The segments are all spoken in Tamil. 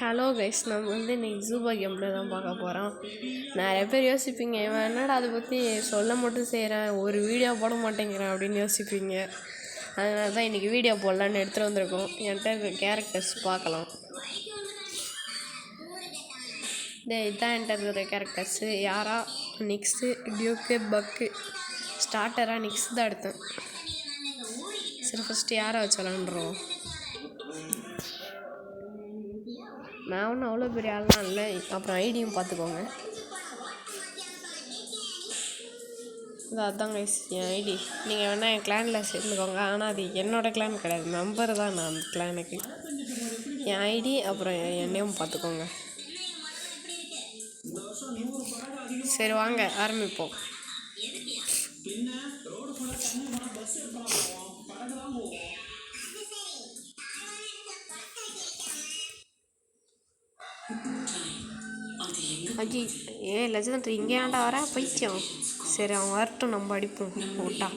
ஹலோ கைஸ், நம்ம இன்றைக்கி ஜூபா கேமில் தான் பார்க்க போகிறோம். நிறைய பேர் யோசிப்பீங்க, இவன் என்னடா அதை பற்றி சொல்ல மட்டும் செய்கிறேன், ஒரு வீடியோ போட மாட்டேங்கிறேன் அப்படின்னு யோசிப்பீங்க. அதனால தான் இன்றைக்கி வீடியோ போடலான்னு எடுத்துகிட்டு வந்திருக்கோம். என்கிட்ட இருக்க கேரக்டர்ஸ் பார்க்கலாம். இதுதான் என்கிட்ட இருக்கிற கேரக்டர்ஸு. யாரா, நிக்ஸு, டியூக்கு, பக்கு. ஸ்டார்டராக நிக்ஸ் தான் எடுத்தேன். சரி, ஃபஸ்ட்டு யாரை வச்சு விளாண்டுறோம். நான் ஒன்றும் அவ்வளோ பெரிய ஆள்லாம் இல்லை. அப்புறம் ஐடியும் பார்த்துக்கோங்க. அதான் கைஸ் என் ஐடி. நீங்கள் வேணால் என் கிளானில் சேர்ந்துக்கோங்க. ஆனால் அது என்னோடய கிளான் கிடையாது, மெம்பர் தான் நான் அந்த கிளானுக்கு. என் ஐடி அப்புறம் என் நேம் பார்த்துக்கோங்க. சரி, வாங்க ஆரம்பிப்போம். அஜி லெஜெண்டரி இங்கே ஏன்டா வர பைத்தியம். சரி, அவன் வரட்டும், நம்ம அடிப்போம் போட்டா.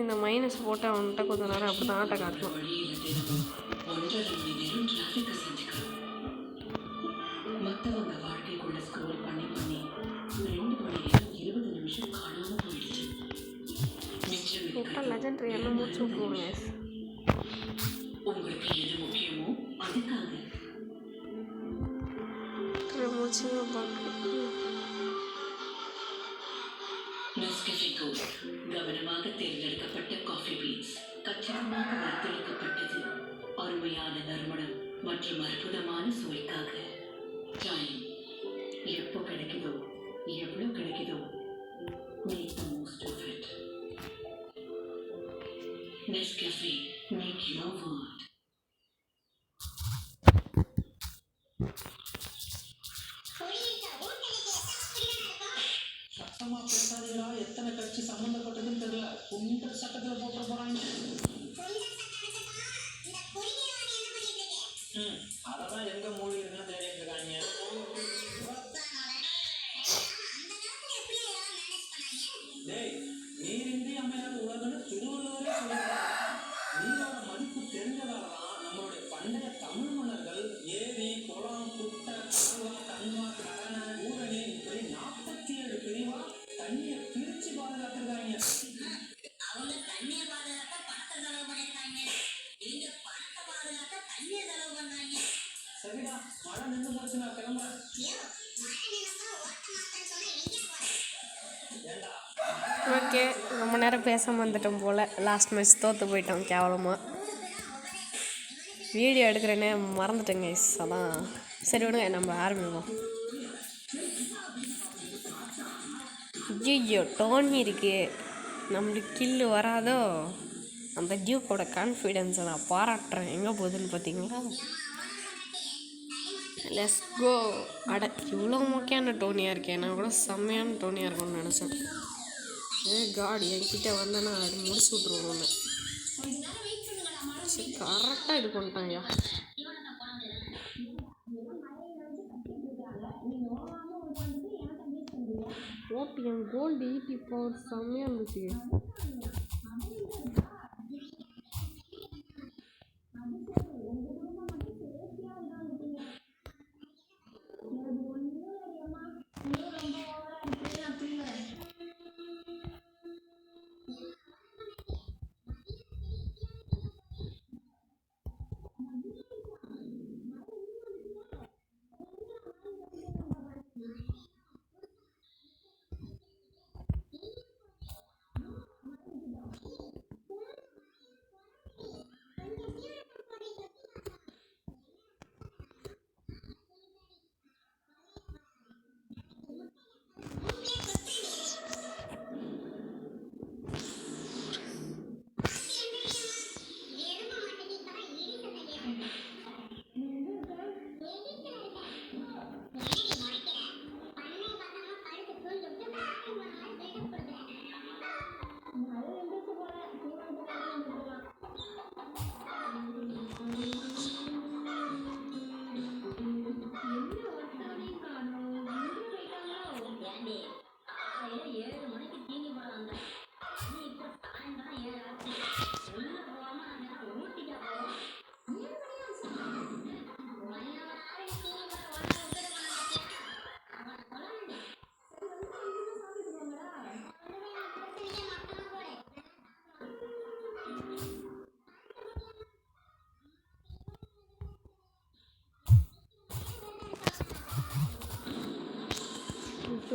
இந்த மைனஸ் போட்டு அவன்கிட்ட கொஞ்சம் நேரம் அப்படி தான் ஆட்டை காட்டணும். போட்டா லெஜெண்டரி எல்லாம் முடிச்சு விட்ருவோங்க. கவனமாக தேர்ந்தெடுக்கப்பட்ட காஃபி பீன்ஸ் கச்சிதமாக வளர்த்தெடுக்கப்பட்டது. அருமையான நறுமணம் மற்றும் அற்புதமான சுவைக்காக. டைம் எப்போ கிடைக்குதோ, எவ்வளோ கிடைக்குதோ, make the most of it. Nescafe, make your world. சத்தமா பேசாதீங்களா, எத்தனை கட்சி சம்பந்தப்பட்டதுன்னு தெரியல. குண்டர் சட்டத்துல போட்டு போறாங்க. அதெல்லாம் எங்க மூழ்கி இருக்குன்னு தேடிட்டு இருக்காங்க. நீரின்றி அமையாத உலகன்னு திருவள்ளுவரே சொல்லியிருக்காங்க. நீரோட மதிப்பு தெரிஞ்சதாலதான் நம்மளுடைய பண்டைய தமிழ் மன்னர்கள் ஏரி, குளம், குட்டை, கால்வா, கண்மா, கடனை, ஊரணி இப்படி 47 பிரிவா தண்ணியை பிரிச்சு பாதுகாத்துருக்காங்க. அவங்க தண்ணியை பாதுகாக்க பணத்தை செலவு பண்ணிருக்காங்க. நீங்க பணத்தை பாதுகாக்க தண்ணியை செலவு பண்ணாங்க. சரிடா, மழை நின்று போச்சு, நான் கிளம்புறேன். ஓகே, ரொம்ப நேரம் பேசாமல் வந்துட்டோம் போல். லாஸ்ட் மேட்ச் தோற்று போயிட்டோம் கேவலமாக. வீடியோ எடுக்கிறேன்னே மறந்துட்டேங்க கைஸ். அதான் சரி விடுங்க, நம்ம ஆரம்பிப்போம். ஐயோ, டோனி இருக்கு, நம்மளுக்கு கில்லு வராதோ. அந்த டியூக்கோட கான்ஃபிடென்ஸை நான் பாராட்டுறேன். எங்கே போகுதுன்னு பார்த்தீங்களா? Let's go. அட, இவ்வளோ முக்கியமான டோனியாக இருக்கேன். நான் கூட செம்மையான டோனியாக இருக்கும்னு நினச்சேன். காட், என்கிட்ட வந்தேன்னா அது முடிச்சு விட்ருவோம் ஒன்று. சரி, கரெக்டாக இது பண்ணிட்டாங்கய்யா. ஓபிஎம் கோல்டு 80 பவர் செம்மையாக இருந்துச்சு.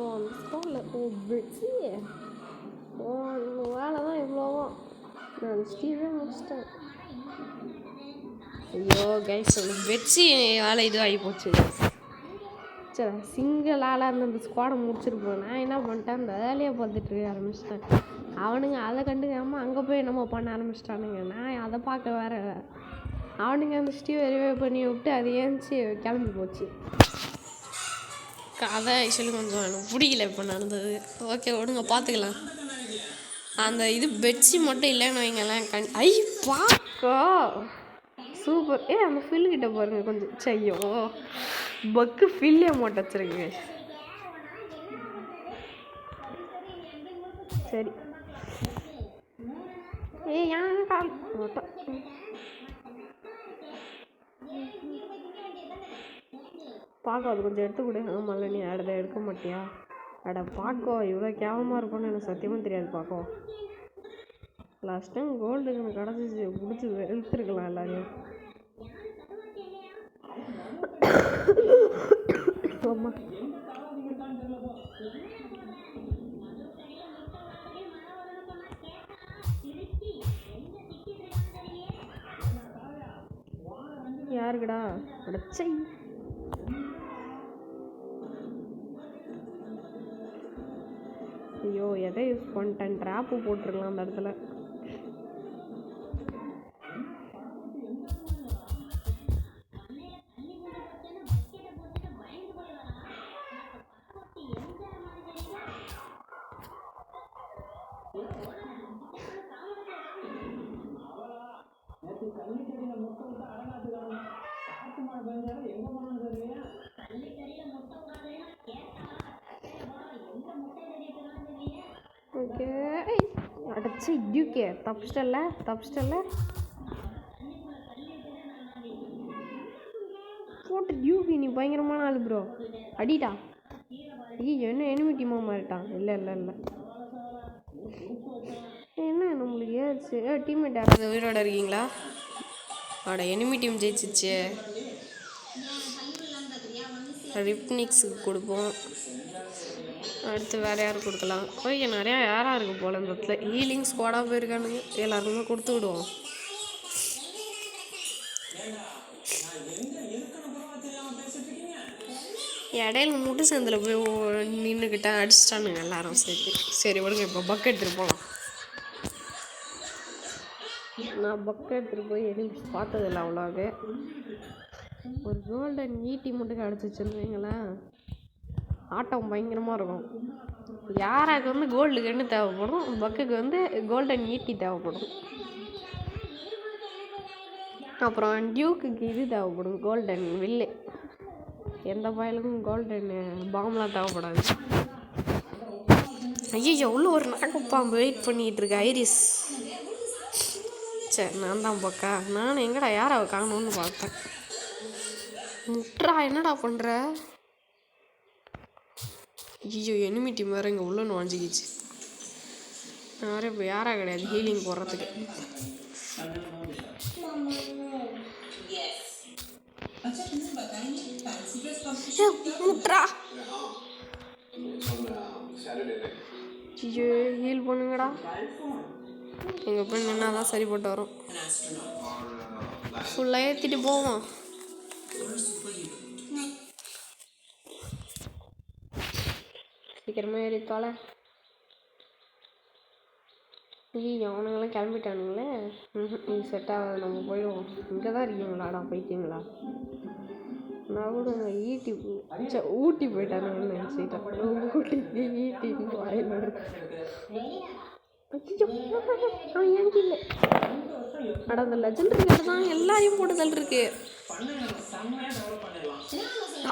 ஐயோ அந்த ஸ்கூலில் பெட்ஸி வேலை தான் இவ்வளோவும் நான் ஸ்டீவே முடிச்சிட்டேன். ஐயோ கைஸ் அந்த பெட்ஸி வேலை இது ஆகி போச்சு. சரி சிங்கிள் ஆளாக இருந்த அந்த ஸ்குவாடை முடிச்சிருப்போம். நான் என்ன பண்ணிட்டேன் அந்த வேலையை பார்த்துட்டு இருக்க ஆரம்பிச்சிட்டேன். அவனுங்க அதை கண்டுக்காமல் அங்கே போய் நம்ம பண்ண ஆரம்பிச்சிட்டானுங்க. நான் அதை பார்க்க வேற அவனுங்க அந்த ஸ்டீவ் வெரிவே பண்ணி விட்டு அது ஏஞ்சி கிளம்பி போச்சு. கதை ஆக்சுவலி கொஞ்சம் எனக்கு பிடிக்கல இப்போ நடந்தது. ஓகே விடுங்க பார்த்துக்கலாம். அந்த இது பெட்ஸி மட்டும் இல்லைன்னு வைங்களேன் ஐ பாக்கோ சூப்பர். அந்த ஃபில்கிட்ட பாருங்கள் கொஞ்சம் செய்யோ பக்கு ஃபில்லே மட்டும் வச்சுருங்க. சரி ஏன் கால் மட்டும் பார்க்க அது கொஞ்சம் எடுத்து கொடு. ஆமாம்ல நீ அடுத்த எடுக்க மாட்டியா? அட பார்க்கோ இவ்வளோ கேவலமாக இருக்கும்னு எனக்கு சத்தியமாக தெரியாது. பார்க்கோ லாஸ்ட் டைம் கோல்டு எனக்கு கிடச்சிச்சு பிடிச்சி வெளுத்துருக்கலாம் எல்லாரையும். ஆமாம் யாருக்குடா அடைச்சை ஐயோ எதை யூஸ் பண்ணிட்டேன் ட்ராப்பு போட்டுருக்கலாம் அந்த இடத்துல. ஓகே அடைச்சி டியூக்கே தப்பிச்சிட்டல போட்டு டியூக்கி நீ பயங்கரமான ஆள் ப்ரோ அடிடா. ஐயோ என்ன எனிமி டீமாக மாறிட்டான். இல்லை என்ன நம்மளுக்கு ஏச்சு டீம்மேட் யாராவது உயிரோட இருக்கீங்களா? அவட எனிமி டீம் ஜெயிச்சிச்சு. ரிப்னிக்ஸுக்கு கொடுப்போம். அடுத்து வேறு யாரும் கொடுக்கலாம். ஓகே நிறையா யாராக இருக்குது போல் இந்த இடத்துல ஹீலிங் ஸ்குவாடாக போயிருக்கானுங்க. எல்லாருக்குமே கொடுத்து விடுவோம். இடையில முட்டு சந்தில் போய் நின்றுக்கிட்டேன் அடிச்சிட்டானுங்க எல்லாரும் சேர்த்து. சரி விடுங்க இப்போ பக்கெட் எடுத்துகிட்டு போகலாம். நான் பக்கெட் எடுத்துகிட்டு போய் எதுவும் பார்த்ததில்ல அவ்வளோவே. ஒரு கோல்டன் ஈட்டி மட்டும் கிடச்சிச்சுன்னு வைங்களேன் ஆட்டம் பயங்கரமாக இருக்கும். யாராக்கு வந்து கோல்டு கன்று தேவைப்படும், பக்குக்கு வந்து கோல்டன் ஈட்டி தேவைப்படும். அப்புறம் டியூக்குக்கு இது தேவைப்படும் கோல்டன் வில்லு. எந்த பயலுக்கும் கோல்டன் பாம்லாம் தேவைப்படாது. ஐயோ எவ்வளோ ஒரு நாகப்பாம்பு வெயிட் பண்ணிகிட்டு இருக்கு ஐரிஸ். சரி நான் தான் பக்கா நான் எங்கடா யாரை காணணும்னு பார்த்தேன். முட்ரா என்னடா பண்ணுற? ஐயோ எனிமி டீம் வேறு இங்கே உள்ள நுழைஞ்சிக்கிச்சு. வேறு இப்போ யாராக கிடையாது ஹீலிங் போடுறதுக்கு. முட்ரா ஐயோ ஹீல் பண்ணுங்கடா. எங்கே போய் நின்னா தான் சரிப்பட்டு வரும். ஃபுல்லாக ஏற்றிட்டு போவோம். சீக்கிரமாக ஏறித்தால. ஐயோ அவனுங்களாம் கிளம்பிட்டானுங்களே. இது செட் ஆகாது நம்ம போயிடுவோம். இங்கே தான் இருக்கீங்களாடா போயிட்டீங்களா? நான் கூட ஈட்டி ஊட்டி போயிட்டானுங்கன்னு நினச்சிட்டேன். ஊட்டிக்கு ஈட்டி வாயில் அவன் ஏன் இல்லை அட அந்த லெஜண்ட் கிட்ட தான் எல்லாரையும் போட்டுதல் இருக்கு.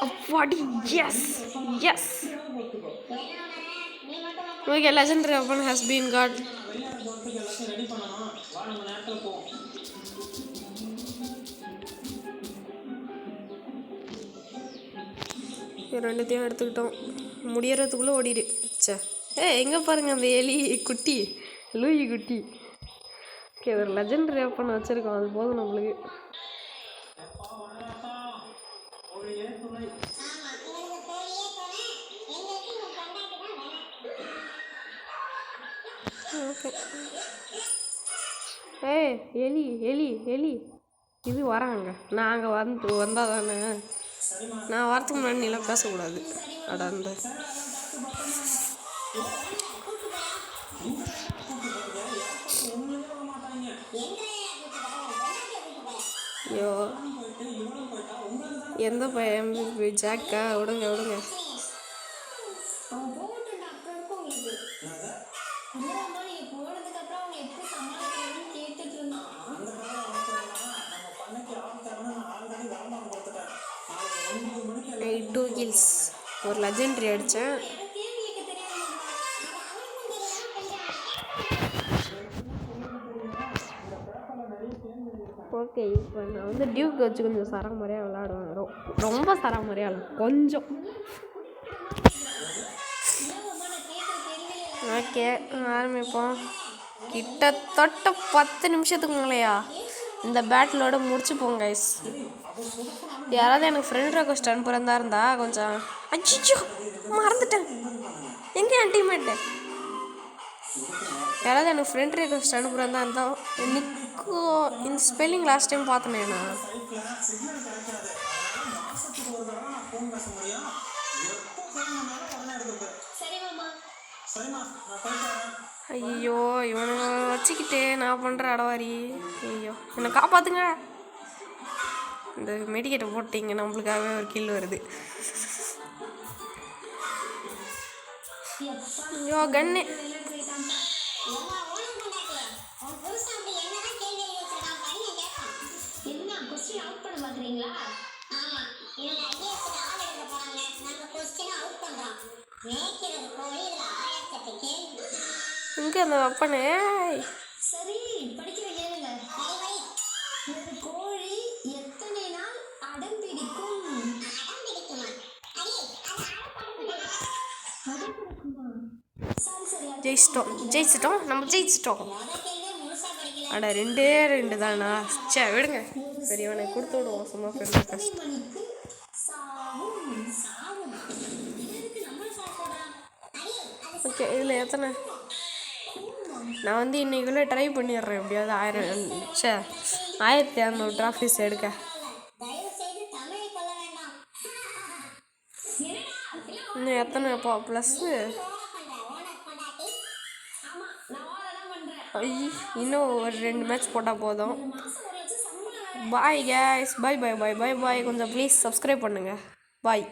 அப்பாடி yes yes okay legend weapon has been got. ரெண்டுத்தையும் எடுத்துக்கிட்டோம். முடியறதுக்குள்ளே ஓடிடு. சே எங்கே பாருங்கள் அந்த எலி குட்டி லூயி குட்டி. ஓகே ஒரு லெஜண்ட் வெப்பன் வச்சுருக்கோம் அது போதும் நம்மளுக்கு. இருக்கு. ஏய் எலி எலி எலி இது வராங்க. நான் அங்கே வந்தால் தானே. நான் வரத்துக்கு முன்னாடி நீலாம் பேசக்கூடாது. அட அந்த ஐயோ எந்த பையன் ஜாக்கா? விடுங்க விடுங்க. டூ கில்ஸ் ஒரு லெஜெண்டரி அடித்தேன். ஓகே இப்போ நான் வந்து டியூக் வச்சு கொஞ்சம் சராமரியாக விளாடுவேன். ரொம்ப சராமரியாக இல்லை, கொஞ்சம். ஓகே ஆரம்பிப்போம். கிட்டத்தட்ட 10 நிமிஷத்துக்கு மேலேயா இந்த பேட்டிலோட முடிச்சுப்போம் கைஸ். யாராவது எனக்கு ஃப்ரெண்ட் ரெக்வஸ்ட் அனுப்புறதா இருந்தா கொஞ்சம். அச்சிச்சோ மறந்துட்டேன். எங்கே என் டீம்மேட்டு? யாராவது எனக்கு ஃப்ரெண்ட் ரெக்வஸ்ட் அனுப்புறதா இருந்தால் நிக்கோ இந்த ஸ்பெல்லிங் லாஸ்ட் டைம் பார்த்தனேண்ணா. ஐயோ இவனை வச்சுக்கிட்டே நான் பண்ணுற அடவாரி. ஐயோ என்னை காப்பாற்றுங்க. இந்த மெடிக்கெட்டை போட்டிங்க நம்மளுக்காகவே ஒரு கில் வருது. ஐயோ கன்னு. இங்கே அந்த வெப்பனு சரி படிக்கிற கேளுங்க. கோழி எத்தனை நாள் அடம் பிடிக்கும்? ஜெயிச்சிட்டோம் நம்ம ஜெயிச்சிட்டோம். அட 2 தானா? சே விடுங்க. சரி அவனை கொடுத்து விடுவோம் சும்மா ஃப்ரெண்ட். ஓகே இதில் எத்தனை? நான் வந்து இன்னைக்குள்ளே ட்ரை பண்ணிடுறேன் எப்படியாவது 1200 ட்ராஃபிஸ் எடுக்க. இன்னும் எத்தனை ப்ளஸ்ஸு? இன்னும் ஒரு 2 மேட்ச் போட்டால் போதும். பாய் கேஸ், பாய் பாய் பாய் பாய் பாய். கொஞ்சம் ப்ளீஸ் சப்ஸ்கிரைப் பண்ணுங்கள். பாய்.